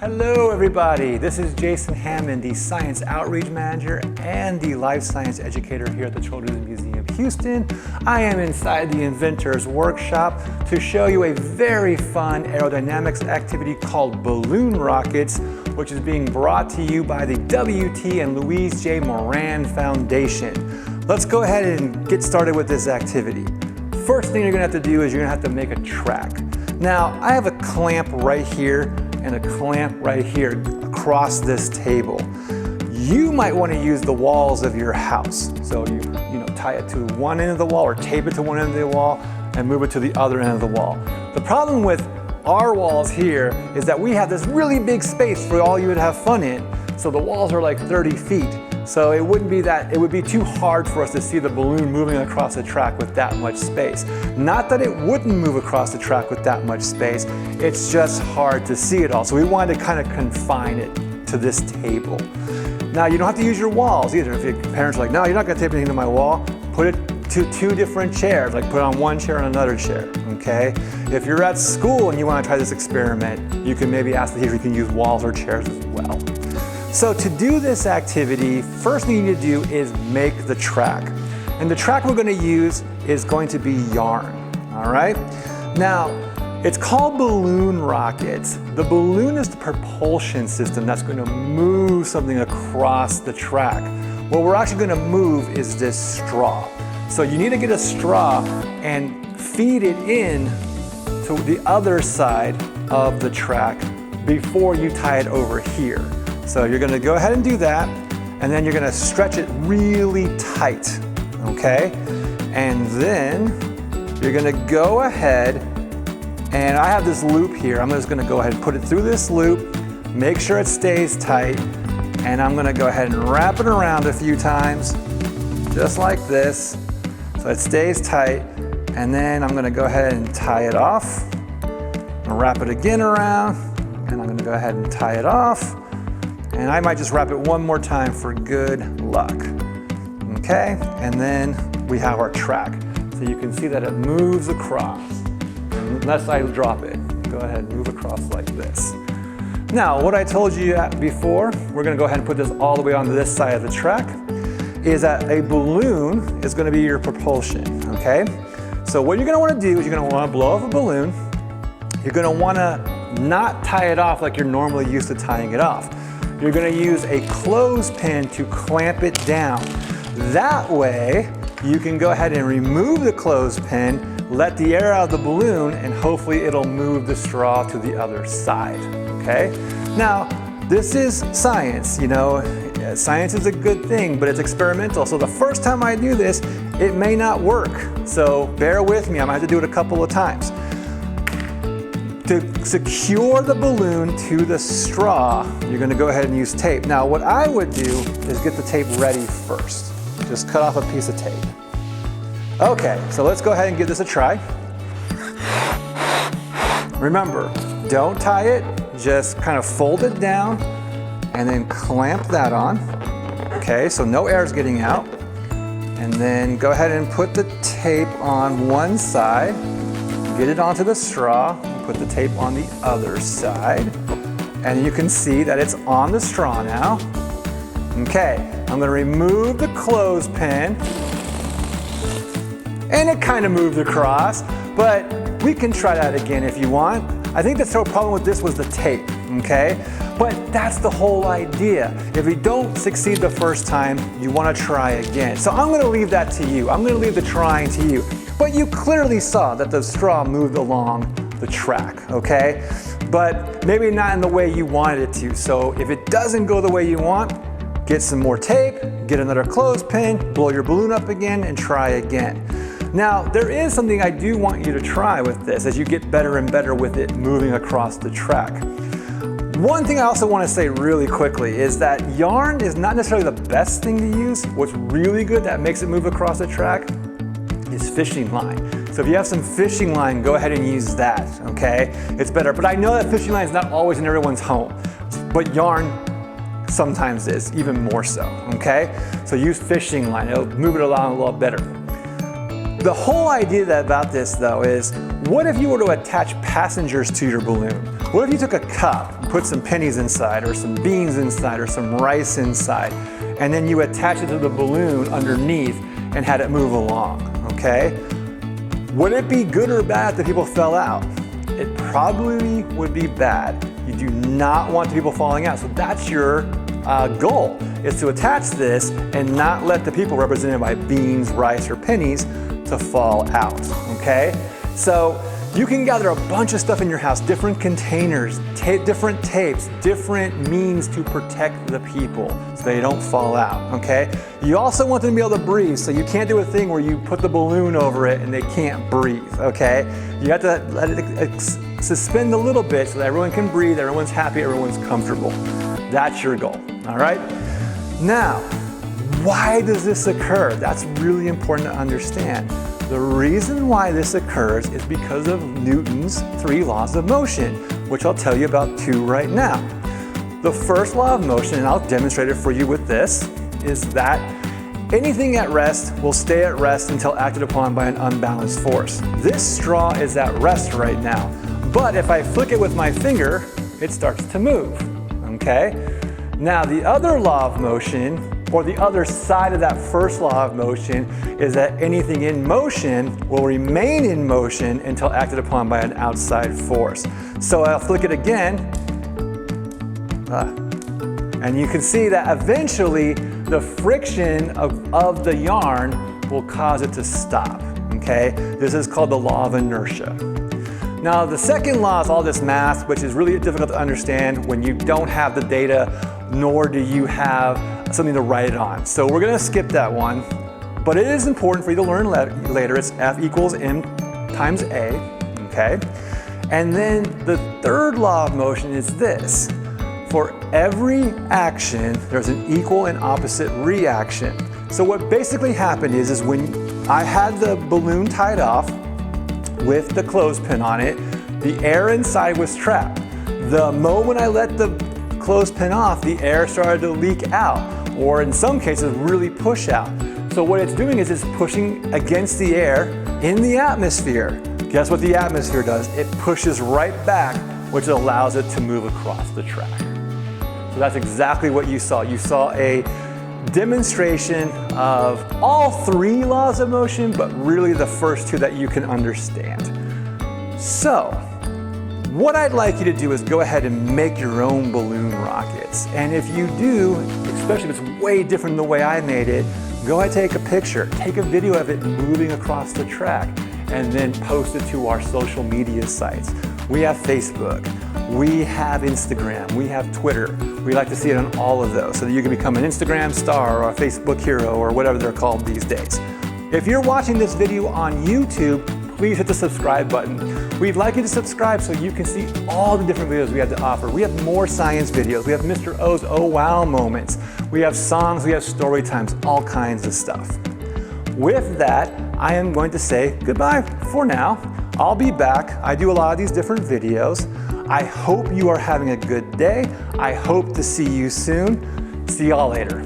Hello everybody, this is Jason Hammond, the Science Outreach Manager and the Life Science Educator here at the Children's Museum Houston. I am inside the Inventor's Workshop to show you a very fun aerodynamics activity called balloon rockets, which is being brought to you by the W.T. and Louise J. Moran Foundation. Let's go ahead and get started with this activity. First thing you're going to have to do is you're going to have to make a track. Now, I have a clamp right here and a clamp right here across this table. You might want to use the walls of your house. So you tie it to one end of the wall or tape it to one end of the wall and move it to the other end of the wall. The problem with our walls here is that we have this really big space for all you would have fun in. So the walls are like 30 feet. So it would be too hard for us to see the balloon moving across the track with that much space. Not that it wouldn't move across the track with that much space, it's just hard to see it all. So we wanted to kind of confine it to this table. Now you don't have to use your walls either. If your parents are like, no, you're not gonna tape anything to my wall, put it to two different chairs, like put it on one chair and another chair, okay? If you're at school and you wanna try this experiment, you can maybe ask the teacher if you can use walls or chairs as well. So to do this activity, first thing you need to do is make the track. And the track we're going to use is going to be yarn, all right? Now, it's called balloon rockets. The balloon is the propulsion system that's going to move something across the track. What we're actually going to move is this straw. So you need to get a straw and feed it in to the other side of the track before you tie it over here. So you're gonna go ahead and do that, and then you're gonna stretch it really tight, okay? And then you're gonna go ahead, and I have this loop here. I'm just gonna go ahead and put it through this loop, make sure it stays tight, and I'm gonna go ahead and wrap it around a few times, just like this, so it stays tight, and then I'm gonna go ahead and tie it off. I'm gonna wrap it again around, and I'm gonna go ahead and tie it off. And I might just wrap it one more time for good luck. Okay, and then we have our track. So you can see that it moves across. Unless I drop it, go ahead and move across like this. Now, what I told you before, we're gonna go ahead and put this all the way onto this side of the track, is that a balloon is gonna be your propulsion, okay? So what you're gonna wanna do is you're gonna wanna blow off a balloon. You're gonna wanna not tie it off like you're normally used to tying it off. You're going to use a clothespin to clamp it down. That way, you can go ahead and remove the clothespin, let the air out of the balloon, and hopefully it'll move the straw to the other side, okay? Now, this is science, science is a good thing, but it's experimental. So the first time I do this, it may not work. So bear with me, I might have to do it a couple of times. To secure the balloon to the straw, you're gonna go ahead and use tape. Now, what I would do is get the tape ready first. Just cut off a piece of tape. Okay, so let's go ahead and give this a try. Remember, don't tie it, just kind of fold it down and then clamp that on. Okay, so no air is getting out. And then go ahead and put the tape on one side, get it onto the straw, put the tape on the other side, and you can see that it's on the straw now. Okay, I'm gonna remove the clothespin, and it kind of moved across, but we can try that again if you want. I think the problem with this was the tape, okay? But that's the whole idea. If you don't succeed the first time, you wanna try again. So I'm gonna leave that to you. I'm gonna leave the trying to you. But you clearly saw that the straw moved along the track, okay? But maybe not in the way you wanted it to. So if it doesn't go the way you want, get some more tape, get another clothespin, blow your balloon up again, and try again. Now, there is something I do want you to try with this as you get better and better with it moving across the track. One thing I also want to say really quickly is that yarn is not necessarily the best thing to use. What's really good that makes it move across the track is fishing line. So if you have some fishing line, go ahead and use that, okay? It's better, but I know that fishing line is not always in everyone's home, but yarn sometimes is, even more so, okay? So use fishing line, it'll move it along a little better. The whole idea about this though is, what if you were to attach passengers to your balloon? What if you took a cup, put some pennies inside, or some beans inside, or some rice inside, and then you attach it to the balloon underneath and had it move along, okay? Would it be good or bad that people fell out? It probably would be bad. You do not want the people falling out. So that's your goal, is to attach this and not let the people represented by beans, rice, or pennies to fall out, okay? So you can gather a bunch of stuff in your house, different containers, different tapes, different means to protect the people so they don't fall out, okay? You also want them to be able to breathe, so you can't do a thing where you put the balloon over it and they can't breathe, okay? You have to let it suspend a little bit so that everyone can breathe, everyone's happy, everyone's comfortable. That's your goal, all right? Now, why does this occur? That's really important to understand. The reason why this occurs is because of Newton's 3 laws of motion, which I'll tell you about 2 right now. The first law of motion, and I'll demonstrate it for you with this, is that anything at rest will stay at rest until acted upon by an unbalanced force. This straw is at rest right now, but if I flick it with my finger, it starts to move, okay? Now the other law of motion, or the other side of that first law of motion, is that anything in motion will remain in motion until acted upon by an outside force. So I'll flick it again, and you can see that eventually the friction of the yarn will cause it to stop, okay? This is called the law of inertia. Now the second law is all this math, which is really difficult to understand when you don't have the data, nor do you have something to write it on. So we're gonna skip that one, but it is important for you to learn later. It's F equals M times A, okay? And then the third law of motion is this. For every action, there's an equal and opposite reaction. So what basically happened is when I had the balloon tied off with the clothespin on it, the air inside was trapped. The moment I let the clothespin off, the air started to leak out, or in some cases really push out. So what it's doing is it's pushing against the air in the atmosphere. Guess what the atmosphere does? It pushes right back, which allows it to move across the track. So that's exactly what you saw. You saw a demonstration of all 3 laws of motion, but really the first 2 that you can understand. So, what I'd like you to do is go ahead and make your own balloon rockets. And if you do, especially if it's way different than the way I made it, go ahead and take a picture, take a video of it moving across the track, and then post it to our social media sites. We have Facebook, we have Instagram, we have Twitter. We like to see it on all of those so that you can become an Instagram star or a Facebook hero or whatever they're called these days. If you're watching this video on YouTube, please hit the subscribe button. We'd like you to subscribe so you can see all the different videos we have to offer. We have more science videos. We have Mr. O's Oh Wow moments. We have songs, we have story times, all kinds of stuff. With that, I am going to say goodbye for now. I'll be back. I do a lot of these different videos. I hope you are having a good day. I hope to see you soon. See y'all later.